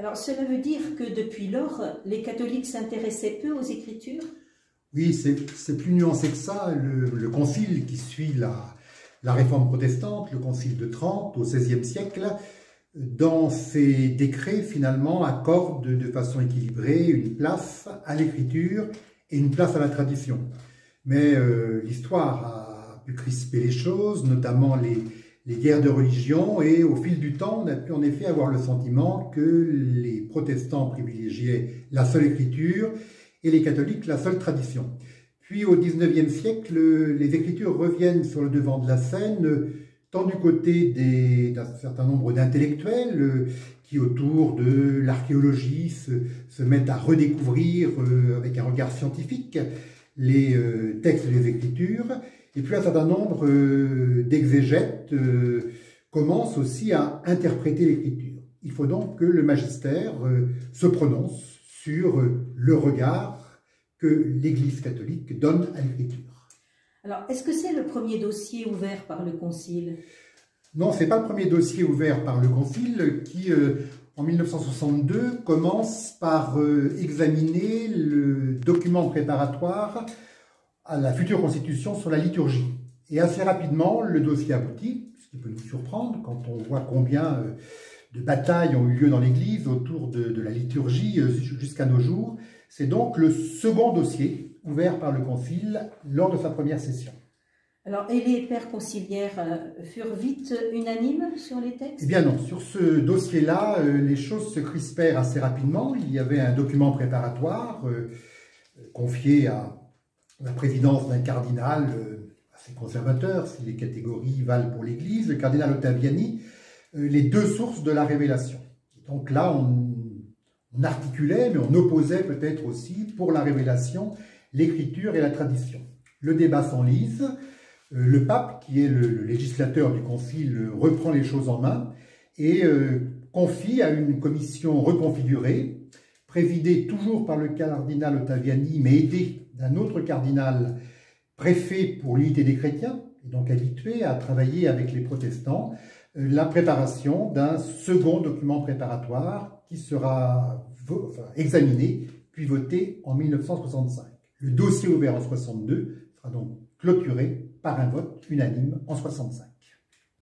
Alors, cela veut dire que depuis lors, les catholiques s'intéressaient peu aux Écritures? Oui, c'est plus nuancé que ça. Le concile qui suit la réforme protestante, le concile de Trente au XVIe siècle, dans ses décrets, finalement, accorde de façon équilibrée une place à l'écriture et une place à la tradition. Mais l'histoire a pu crisper les choses, notamment les guerres de religion, et au fil du temps, on a pu en effet avoir le sentiment que les protestants privilégiaient la seule écriture et les catholiques la seule tradition. Puis au XIXe siècle, les écritures reviennent sur le devant de la scène, tant du côté d'un certain nombre d'intellectuels qui, autour de l'archéologie, se mettent à redécouvrir avec un regard scientifique les textes des Écritures, et puis un certain nombre d'exégètes commencent aussi à interpréter l'Écriture. Il faut donc que le magistère se prononce sur le regard que l'Église catholique donne à l'Écriture. Alors, est-ce que c'est le premier dossier ouvert par le Concile? Non, ce n'est pas le premier dossier ouvert par le Concile qui, en 1962, commence par examiner le document préparatoire à la future constitution sur la liturgie. Et assez rapidement, le dossier aboutit, ce qui peut nous surprendre quand on voit combien de batailles ont eu lieu dans l'Église autour de la liturgie jusqu'à nos jours. C'est donc le second dossier ouvert par le Concile lors de sa première session. Alors, et les pères conciliaires furent vite unanimes sur les textes? Eh bien non, sur ce dossier-là, les choses se crispèrent assez rapidement. Il y avait un document préparatoire confié à la présidence d'un cardinal assez conservateur, si les catégories valent pour l'Église, le cardinal Ottaviani, les deux sources de la révélation. Et donc là, on articulait, mais on opposait peut-être aussi pour la révélation l'Écriture et la tradition. Le débat s'enlise. Le pape, qui est le législateur du concile, reprend les choses en main et confie à une commission reconfigurée, présidée toujours par le cardinal Ottaviani, mais aidée d'un autre cardinal préfet pour l'unité des chrétiens, et donc habitué à travailler avec les protestants, la préparation d'un second document préparatoire qui sera examiné puis voté en 1965. Le dossier ouvert en 1962 sera donc clôturé par un vote unanime en 1965.